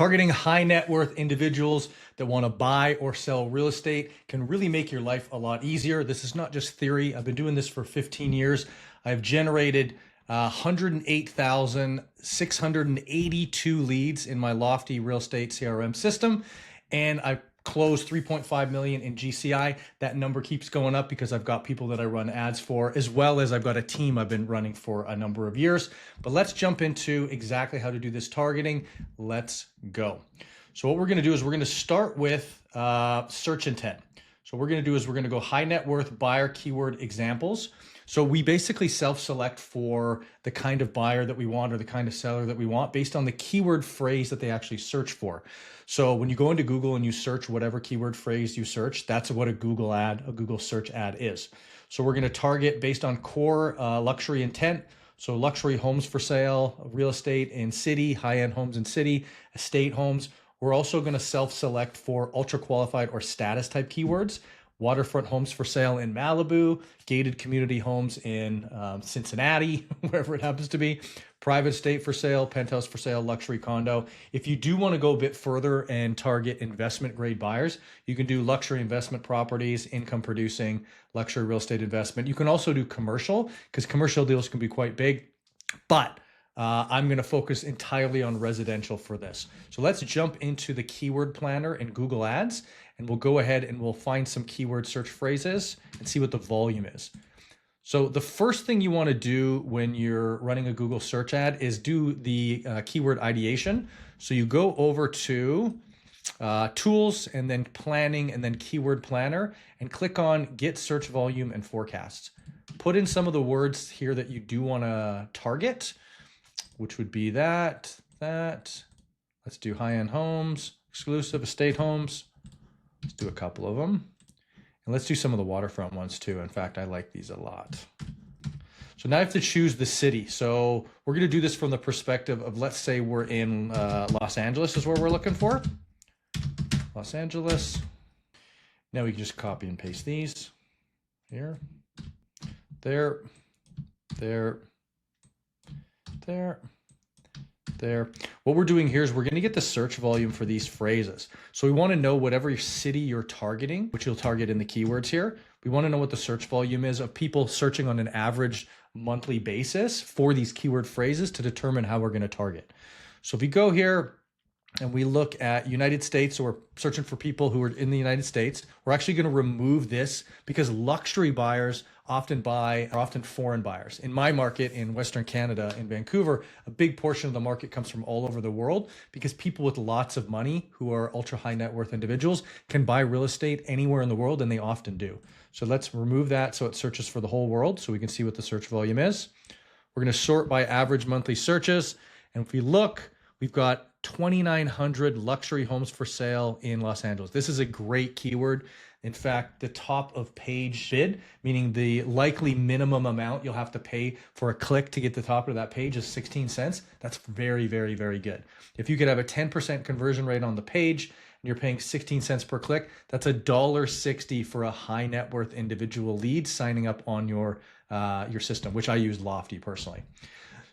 Targeting high net worth individuals that want to buy or sell real estate can really make your life a lot easier. This is not just theory. I've been doing this for 15 years. I've generated 108,682 leads in my Lofty real estate CRM system, and I've closed 3.5 million in GCI. That number keeps going up because I've got people that I run ads for, as well as I've got a team I've been running for a number of years. But let's jump into exactly how to do this targeting. Let's go. So what we're going to do is we're going to start with search intent. So what we're going to do is we're going to go high net worth buyer keyword examples. So we basically self-select for the kind of buyer that we want or the kind of seller that we want based on the keyword phrase that they actually search for. So when you go into Google and you search whatever keyword phrase you search, that's what a Google ad, a Google search ad is. So we're going to target based on core luxury intent. So luxury homes for sale, real estate in city, high-end homes in city, estate homes. We're also going to self-select for ultra qualified or status type keywords. Waterfront homes for sale in Malibu, gated community homes in Cincinnati, wherever it happens to be, private estate for sale, penthouse for sale, luxury condo. If you do want to go a bit further and target investment grade buyers, you can do luxury investment properties, income producing, luxury real estate investment. You can also do commercial because commercial deals can be quite big, but I'm going to focus entirely on residential for this. So let's jump into the keyword planner in Google Ads, and we'll go ahead and we'll find some keyword search phrases and see what the volume is. So the first thing you want to do when you're running a Google search ad is do the keyword ideation. So you go over to tools and then planning and then keyword planner and click on get search volume and forecasts. Put in some of the words here that you do want to target, which would be that. Let's do high-end homes, exclusive estate homes. Let's do a couple of them. And let's do some of the waterfront ones too. In fact, I like these a lot. So now I have to choose the city. So we're going to do this from the perspective of, let's say we're in Los Angeles is where we're looking for. Los Angeles. Now we can just copy and paste these here, there, there, there. What we're doing here is we're going to get the search volume for these phrases. So we want to know whatever city you're targeting, which you'll target in the keywords here. We want to know what the search volume is of people searching on an average monthly basis for these keyword phrases to determine how we're going to target. So if we go here and we look at United States, so we're searching for people who are in the United States, we're actually going to remove this because luxury buyers often are often foreign buyers. In my market in Western Canada, in Vancouver, a big portion of the market comes from all over the world because people with lots of money who are ultra high net worth individuals can buy real estate anywhere in the world, and they often do. So let's remove that so it searches for the whole world so we can see what the search volume is. We're going to sort by average monthly searches. And if we look, we've got 2,900 luxury homes for sale in Los Angeles. This is a great keyword. In fact, the top of page bid, meaning the likely minimum amount you'll have to pay for a click to get the top of that page is 16 cents. That's very, very, very good. If you could have a 10% conversion rate on the page and you're paying 16 cents per click, that's $1.60 for a high net worth individual lead signing up on your system, which I use Lofty personally.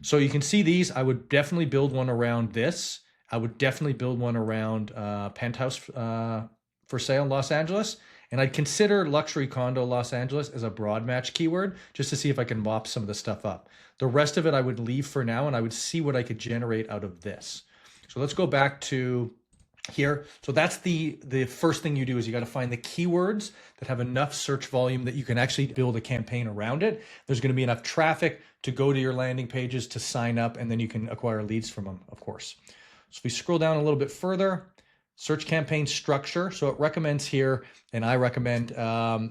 So you can see these. I would definitely build one around this. I would definitely build one around penthouse for sale in Los Angeles. And I'd consider luxury condo Los Angeles as a broad match keyword just to see if I can mop some of the stuff up. The rest of it I would leave for now, and I would see what I could generate out of this. So let's go back to here. So that's the first thing you do is you got to find the keywords that have enough search volume that you can actually build a campaign around it. There's going to be enough traffic to go to your landing pages to sign up, and then you can acquire leads from them, of course. So if we scroll down a little bit further, search campaign structure. So it recommends here, and I recommend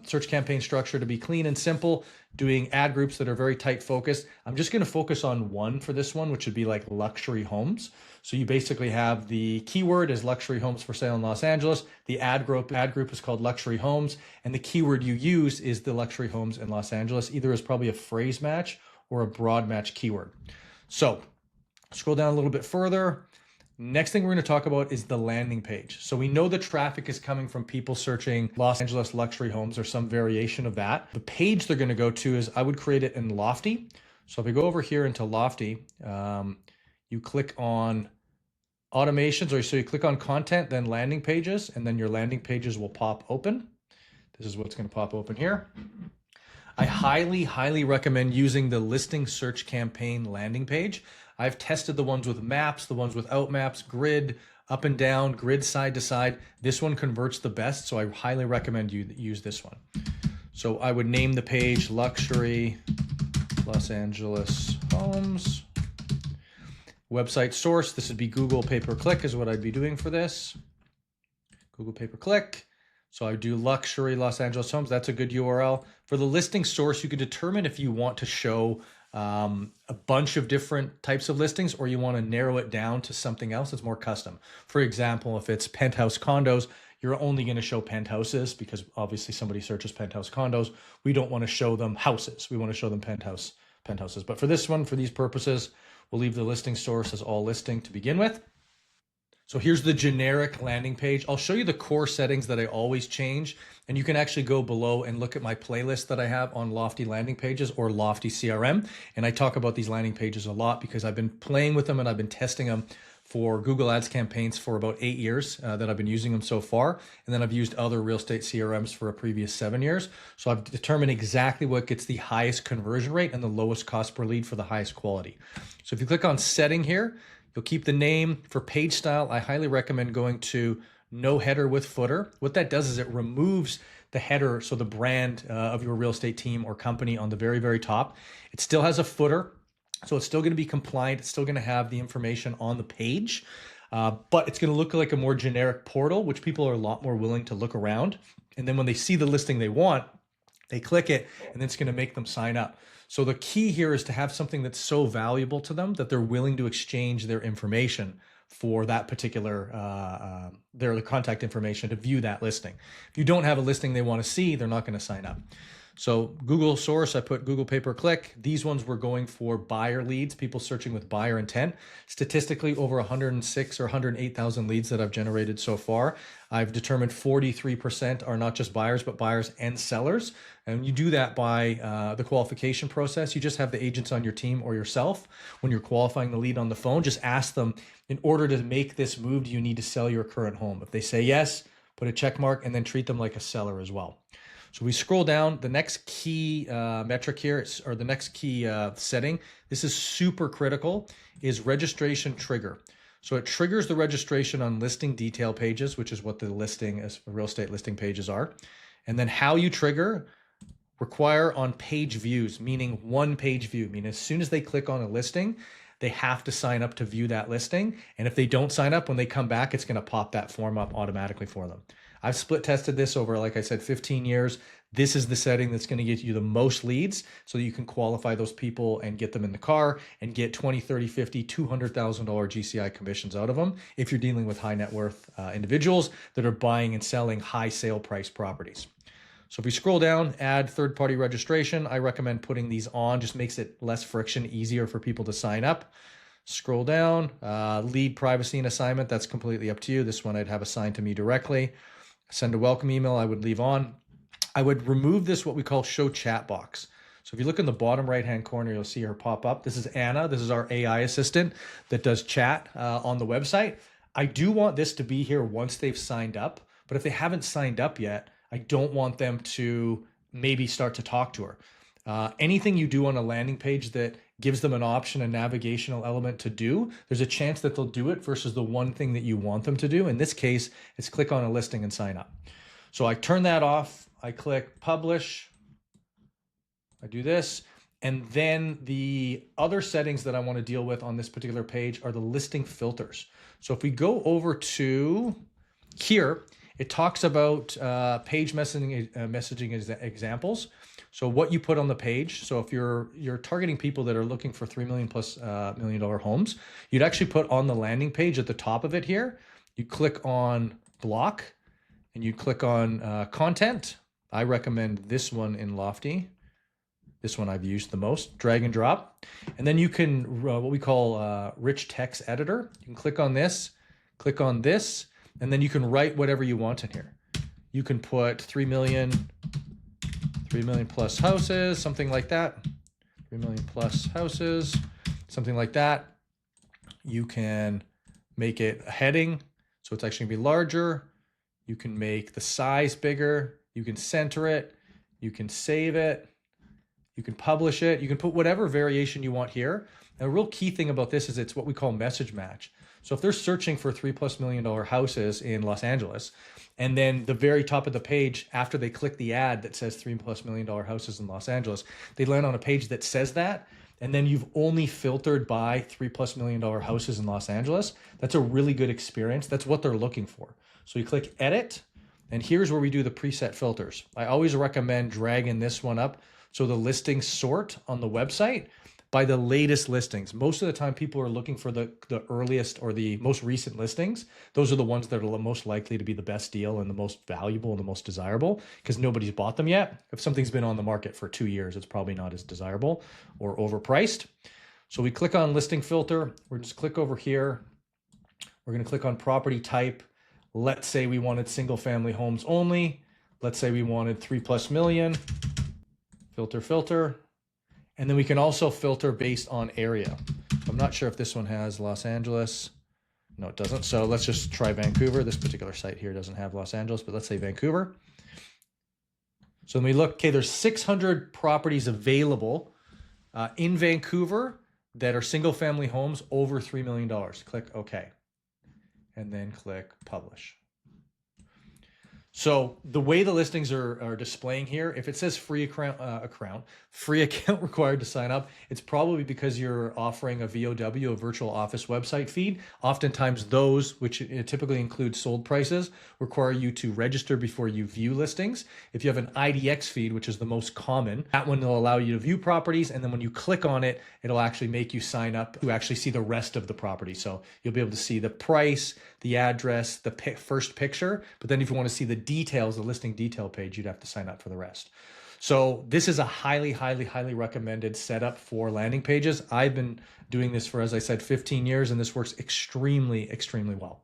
search campaign structure to be clean and simple, doing ad groups that are very tight focused. I'm just going to focus on one for this one, which would be like luxury homes. So you basically have the keyword is luxury homes for sale in Los Angeles. The ad group is called luxury homes. And the keyword you use is the luxury homes in Los Angeles, either as probably a phrase match or a broad match keyword. So scroll down a little bit further. Next thing we're going to talk about is the landing page. So we know the traffic is coming from people searching Los Angeles luxury homes or some variation of that. The page they're going to go to is, I would create it in Lofty. So if we go over here into Lofty, you click on automations, or so you click on content, then landing pages, and then your landing pages will pop open. This is what's going to pop open here. I highly recommend using the listing search campaign landing page. I've tested the ones with maps, the ones without maps, grid, up and down, grid side to side. This one converts the best, so I highly recommend you use this one. So I would name the page Luxury Los Angeles Homes. Website source, this would be Google pay-per-click is what I'd be doing for this. Google pay-per-click. So I do Luxury Los Angeles Homes. That's a good URL. For the listing source, you can determine if you want to show a bunch of different types of listings, or you want to narrow it down to something else that's more custom. For example, if it's penthouse condos, you're only going to show penthouses, because obviously somebody searches penthouse condos. We don't want to show them houses. We want to show them penthouses. But for this one, for these purposes, we'll leave the listing source as all listing to begin with. So here's the generic landing page. I'll show you the core settings that I always change, and you can actually go below and look at my playlist that I have on Lofty landing pages or Lofty CRM. And I talk about these landing pages a lot because I've been playing with them and I've been testing them for Google Ads campaigns for about 8 years that I've been using them so far. And then I've used other real estate CRMs for a previous 7 years. So I've determined exactly what gets the highest conversion rate and the lowest cost per lead for the highest quality. So if you click on setting here, you'll keep the name. For page style, I highly recommend going to no header with footer. What that does is it removes the header, so the brand of your real estate team or company on the very top. It still has a footer, so it's still going to be compliant. It's still going to have the information on the page, but it's going to look like a more generic portal, which people are a lot more willing to look around. And then when they see the listing they want, they click it, and it's going to make them sign up. So the key here is to have something that's so valuable to them that they're willing to exchange their information for that particular, their contact information to view that listing. If you don't have a listing they want to see, they're not going to sign up. So Google source, I put Google pay-per-click. These ones were going for buyer leads, people searching with buyer intent. Statistically, over 106 or 108,000 leads that I've generated so far. I've determined 43% are not just buyers, but buyers and sellers. And you do that by the qualification process. You just have the agents on your team or yourself. When you're qualifying the lead on the phone, just ask them, in order to make this move, do you need to sell your current home? If they say yes, put a check mark and then treat them like a seller as well. So we scroll down, the next key metric here, or the next key setting, this is super critical, is registration trigger. So it triggers the registration on listing detail pages, which is what the listing as real estate listing pages are. And then how you trigger, require on page views, meaning one page view, meaning as soon as they click on a listing, they have to sign up to view that listing. And if they don't sign up, when they come back, it's going to pop that form up automatically for them. I've split tested this over, like I said, 15 years. This is the setting that's going to get you the most leads so that you can qualify those people and get them in the car and get 20, 30, 50, $200,000 GCI commissions out of them if you're dealing with high net worth individuals that are buying and selling high sale price properties. So if we scroll down, add third-party registration, I recommend putting these on. Just makes it less friction, easier for people to sign up. Scroll down, lead privacy and assignment, that's completely up to you. This one I'd have assigned to me directly. Send a welcome email, I would leave on. I would remove this, what we call show chat box. So if you look in the bottom right-hand corner, you'll see her pop up. This is Anna. This is our AI assistant that does chat on the website. I do want this to be here once they've signed up, but if they haven't signed up yet, I don't want them to maybe start to talk to her. Anything you do on a landing page that gives them an option, a navigational element to do, there's a chance that they'll do it versus the one thing that you want them to do. In this case, it's click on a listing and sign up. So I turn that off. I click publish. I do this. And then the other settings that I want to deal with on this particular page are the listing filters. So if we go over to here, it talks about page messaging examples. So what you put on the page. So if you're targeting people that are looking for $3 million plus $1 million homes, you'd actually put on the landing page at the top of it here. You click on block and you click on content. I recommend this one in Lofty. This one I've used the most. Drag and drop. And then you can, what we call rich text editor. You can click on this, and then you can write whatever you want in here. You can put 3 million plus houses, something like that. 3 million plus houses, something like that. You can make it a heading, so it's actually gonna be larger. You can make the size bigger. You can center it. You can save it. You can publish it. You can put whatever variation you want here. And a real key thing about this is it's what we call message match. So if they're searching for $3+ million houses in Los Angeles, and then the very top of the page, after they click the ad that says $3+ million houses in Los Angeles, they land on a page that says that, and then you've only filtered by $3+ million houses in Los Angeles. That's a really good experience. That's what they're looking for. So you click edit, and here's where we do the preset filters. I always recommend dragging this one up so the listings sort on the website by the latest listings. Most of the time people are looking for the earliest or the most recent listings. Those are the ones that are most likely to be the best deal and the most valuable and the most desirable because nobody's bought them yet. If something's been on the market for 2 years, it's probably not as desirable or overpriced. So we click on listing filter. We're just click over here. We're gonna click on property type. Let's say we wanted single family homes only. Let's say we wanted 3+ million. Filter, filter. And then we can also filter based on area. I'm not sure if this one has Los Angeles. No, it doesn't. So let's just try Vancouver. This particular site here doesn't have Los Angeles, but let's say Vancouver. So when we look, okay, there's 600 properties available in Vancouver that are single family homes over $3 million. Click OK. And then click publish. So the way the listings are displaying here, if it says free account required to sign up, it's probably because you're offering a VOW, a virtual office website feed. Oftentimes those, which typically include sold prices, require you to register before you view listings. If you have an IDX feed, which is the most common, that one will allow you to view properties. And then when you click on it, it'll actually make you sign up to actually see the rest of the property. So you'll be able to see the price, the address, the first picture. But then if you want to see the details, the listing detail page, you'd have to sign up for the rest. So this is a highly, highly, highly recommended setup for landing pages. I've been doing this for, as I said, 15 years, and this works extremely, extremely well.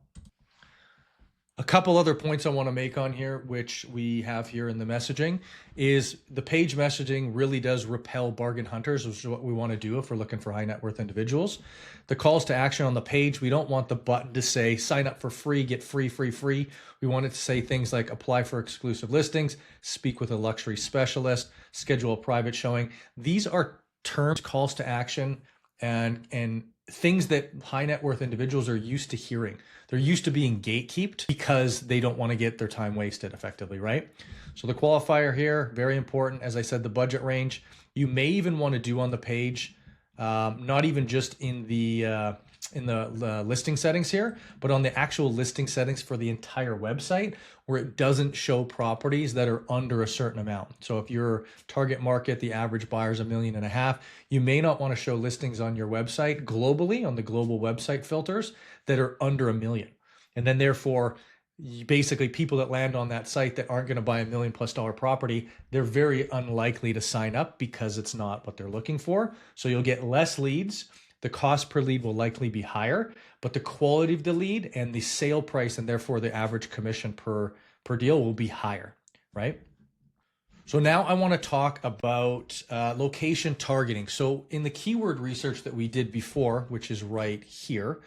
A couple other points I want to make on here, which we have here in the messaging, is the page messaging really does repel bargain hunters, which is what we want to do if we're looking for high net worth individuals. The calls to action on the page, we don't want the button to say sign up for free, get free, free, free. We want it to say things like apply for exclusive listings, speak with a luxury specialist, schedule a private showing. These are terms, calls to action, and things that high net worth individuals are used to hearing. They're used to being gatekept because they don't want to get their time wasted effectively, right? So the qualifier here, very important. As I said, the budget range. You may even want to do on the page, not even just in the listing settings here, but on the actual listing settings for the entire website, where it doesn't show properties that are under a certain amount. So if your target market, the average buyer is $1.5 million, you may not want to show listings on your website globally on the global website filters that are under $1 million. And then therefore, basically people that land on that site that aren't going to buy $1 million+ property, they're very unlikely to sign up because it's not what they're looking for. So you'll get less leads. The cost per lead will likely be higher, but the quality of the lead and the sale price, and therefore the average commission per deal, will be higher, right? So now I want to talk about location targeting. So in the keyword research that we did before, which is right here,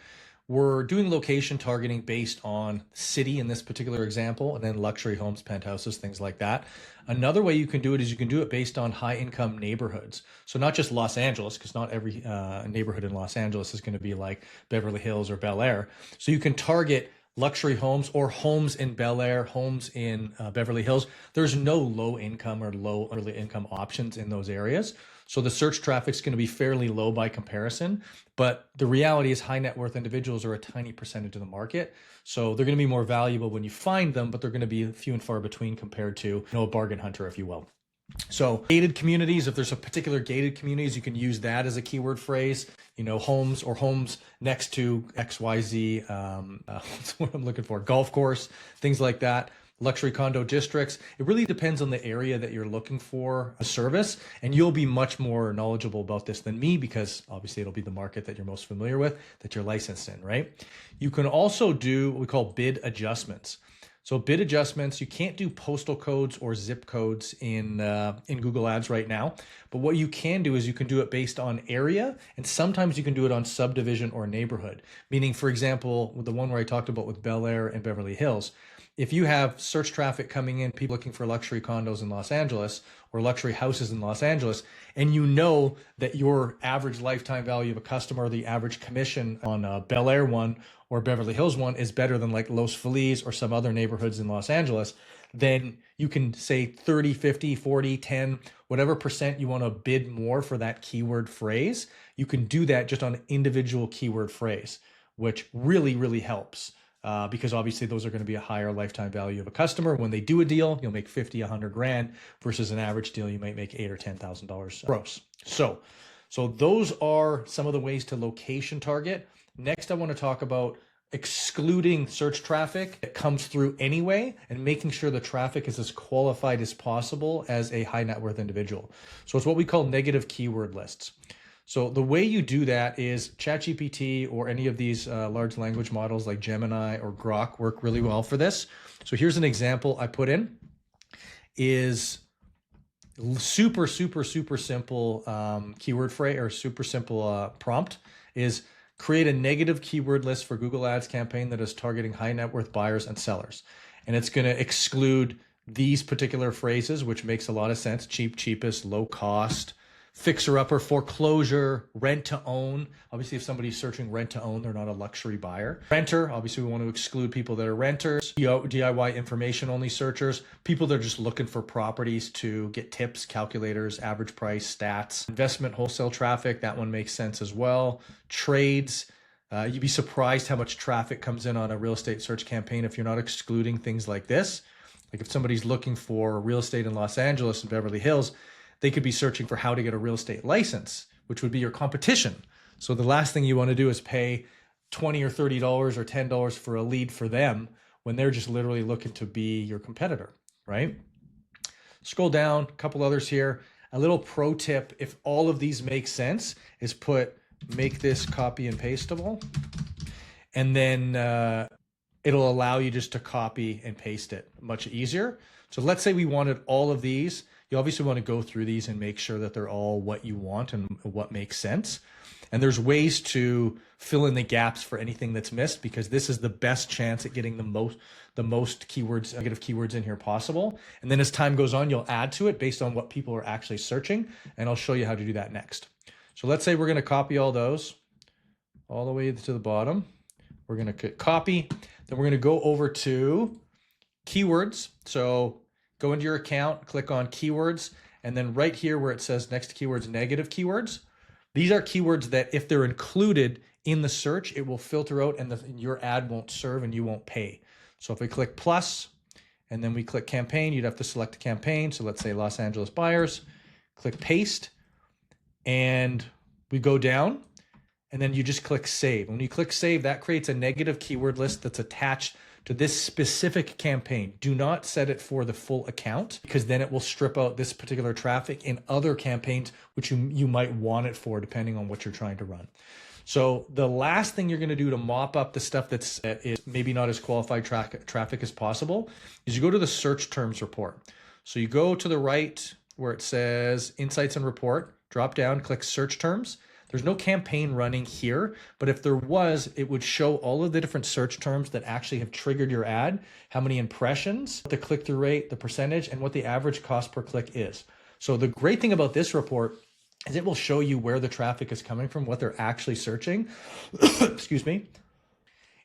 we're doing location targeting based on city in this particular example, and then luxury homes, penthouses, things like that. Another way you can do it is you can do it based on high income neighborhoods. So not just Los Angeles, because not every neighborhood in Los Angeles is going to be like Beverly Hills or Bel Air. So you can target luxury homes or homes in Bel Air, homes in Beverly Hills. There's no low income or low early income options in those areas. So the search traffic is going to be fairly low by comparison, but the reality is high net worth individuals are a tiny percentage of the market. So they're going to be more valuable when you find them, but they're going to be few and far between compared to a bargain hunter, if you will. So gated communities, if there's a particular gated communities, you can use that as a keyword phrase, homes or homes next to XYZ, that's what I'm looking for, golf course, things like that. Luxury condo districts. It really depends on the area that you're looking for a service, and you'll be much more knowledgeable about this than me because obviously it'll be the market that you're most familiar with, that you're licensed in, right? You can also do what we call bid adjustments. So bid adjustments, you can't do postal codes or zip codes in Google Ads right now. But what you can do is you can do it based on area, and sometimes you can do it on subdivision or neighborhood. Meaning, for example, the one where I talked about with Bel Air and Beverly Hills, if you have search traffic coming in, people looking for luxury condos in Los Angeles or luxury houses in Los Angeles, and you know that your average lifetime value of a customer, the average commission on a Bel Air one or Beverly Hills one is better than like Los Feliz or some other neighborhoods in Los Angeles, then you can say 30, 50, 40, 10, whatever percent you want to bid more for that keyword phrase. You can do that just on an individual keyword phrase, which really, really helps. Because obviously those are going to be a higher lifetime value of a customer. When they do a deal, you'll make 50, 100 grand versus an average deal, you might make $8,000 or $10,000 gross. So those are some of the ways to location target. Next, I want to talk about excluding search traffic that comes through anyway and making sure the traffic is as qualified as possible as a high net worth individual. So it's what we call negative keyword lists. So the way you do that is ChatGPT or any of these large language models like Gemini or Grok work really well for this. So here's an example I put in is super simple keyword phrase or super simple prompt is create a negative keyword list for Google Ads campaign that is targeting high net worth buyers and sellers. And it's going to exclude these particular phrases, which makes a lot of sense. Cheap, cheapest, low cost, fixer-upper, foreclosure, rent-to-own. Obviously, if somebody's searching rent-to-own, they're not a luxury buyer. Renter, obviously, we want to exclude people that are renters. DIY information-only searchers, people that are just looking for properties to get tips, calculators, average price, stats. Investment wholesale traffic, that one makes sense as well. Trades, you'd be surprised how much traffic comes in on a real estate search campaign if you're not excluding things like this. Like if somebody's looking for real estate in Los Angeles and Beverly Hills, they could be searching for how to get a real estate license, which would be your competition. So the last thing you want to do is pay $20 or $30 or $10 for a lead for them when they're just literally looking to be your competitor, right? Scroll down, a couple others here. A little pro tip, if all of these make sense, is make this copy and pasteable. And then it'll allow you just to copy and paste it much easier. So let's say we wanted all of these. You obviously want to go through these and make sure that they're all what you want and what makes sense. And there's ways to fill in the gaps for anything that's missed, because this is the best chance at getting the most keywords, negative keywords in here possible. And then as time goes on, you'll add to it based on what people are actually searching. And I'll show you how to do that next. So let's say we're going to copy all those all the way to the bottom. We're going to click copy. Then we're going to go over to keywords. So go into your account, click on keywords, and then right here where it says next to keywords, negative keywords. These are keywords that if they're included in the search, it will filter out and your ad won't serve and you won't pay. So if we click plus and then we click campaign, you'd have to select a campaign. So let's say Los Angeles buyers, click paste, and we go down and then you just click save. When you click save, that creates a negative keyword list that's attached to this specific campaign. Do not set it for the full account, because then it will strip out this particular traffic in other campaigns, which you might want it for depending on what you're trying to run. So the last thing you're going to do to mop up the stuff that is maybe not as qualified traffic as possible is you go to the search terms report. So you go to the right where it says insights and report, drop down, click search terms. There's no campaign running here, but if there was, it would show all of the different search terms that actually have triggered your ad, how many impressions, the click-through rate, the percentage, and what the average cost per click is. So the great thing about this report is it will show you where the traffic is coming from, what they're actually searching. Excuse me.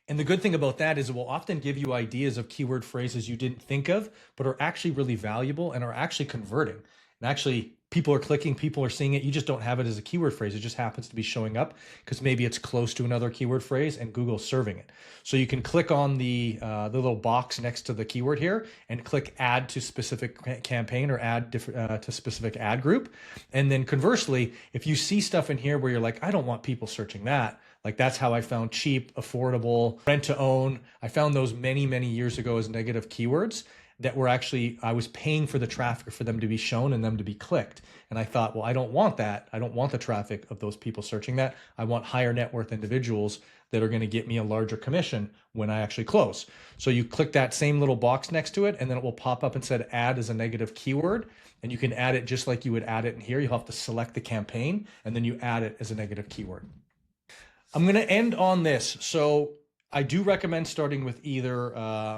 And the good thing about that is it will often give you ideas of keyword phrases you didn't think of, but are actually really valuable and are actually converting. And actually, people are clicking, people are seeing it. You just don't have it as a keyword phrase. It just happens to be showing up because maybe it's close to another keyword phrase and Google's serving it. So you can click on the little box next to the keyword here and click add to specific campaign or add to specific ad group. And then conversely, if you see stuff in here where you're like, I don't want people searching that. Like that's how I found cheap, affordable, rent to own. I found those many, many years ago as negative keywords that were actually, I was paying for the traffic for them to be shown and them to be clicked. And I thought, well, I don't want that. I don't want the traffic of those people searching that. I want higher net worth individuals that are going to get me a larger commission when I actually close. So you click that same little box next to it, and then it will pop up and said add as a negative keyword. And you can add it just like you would add it in here. You'll have to select the campaign and then you add it as a negative keyword. I'm going to end on this. So I do recommend starting with either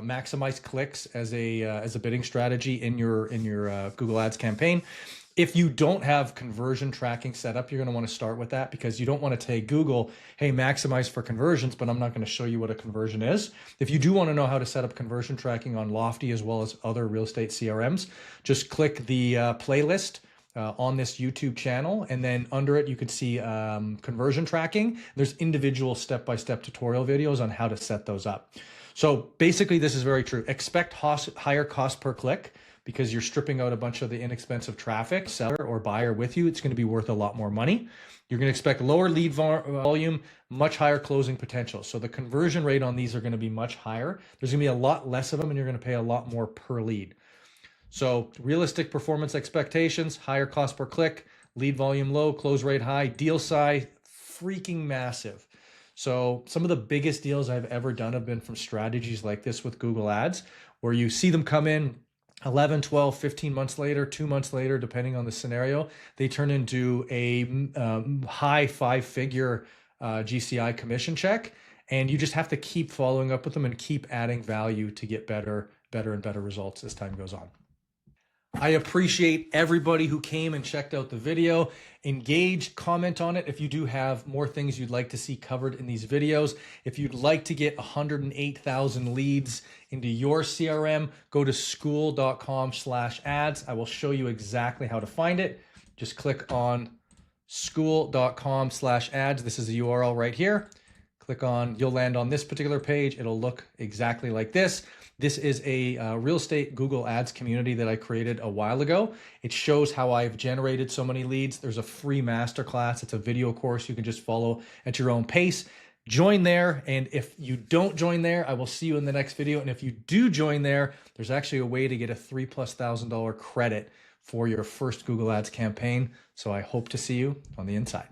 maximize clicks as a bidding strategy in your Google Ads campaign. If you don't have conversion tracking set up, you're going to want to start with that, because you don't want to tell Google, hey, maximize for conversions, but I'm not going to show you what a conversion is. If you do want to know how to set up conversion tracking on Lofty as well as other real estate CRMs, just click the playlist on this YouTube channel, and then under it you can see conversion tracking. There's individual step-by-step tutorial videos on how to set those up. So basically this is very true. Expect higher cost per click, because you're stripping out a bunch of the inexpensive traffic. Seller or buyer with you, it's going to be worth a lot more money. You're going to expect lower lead volume, much higher closing potential. So the conversion rate on these are going to be much higher. There's going to be a lot less of them, and you're going to pay a lot more per lead. So realistic performance expectations, higher cost per click, lead volume low, close rate high, deal size freaking massive. So some of the biggest deals I've ever done have been from strategies like this with Google Ads, where you see them come in 11, 12, 15 months later, 2 months later, depending on the scenario, they turn into a high 5-figure GCI commission check. And you just have to keep following up with them and keep adding value to get better and better results as time goes on. I appreciate everybody who came and checked out the video. Engage, comment on it if you do have more things you'd like to see covered in these videos. If you'd like to get 108,000 leads into your CRM, go to school.com/ads. I will show you exactly how to find it. Just click on school.com/ads. This is the URL right here. Click on, you'll land on this particular page. It'll look exactly like this. This is a real estate Google Ads community that I created a while ago. It shows how I've generated so many leads. There's a free masterclass. It's a video course you can just follow at your own pace. Join there. And if you don't join there, I will see you in the next video. And if you do join there, there's actually a way to get a $3,000+ credit for your first Google Ads campaign. So I hope to see you on the inside.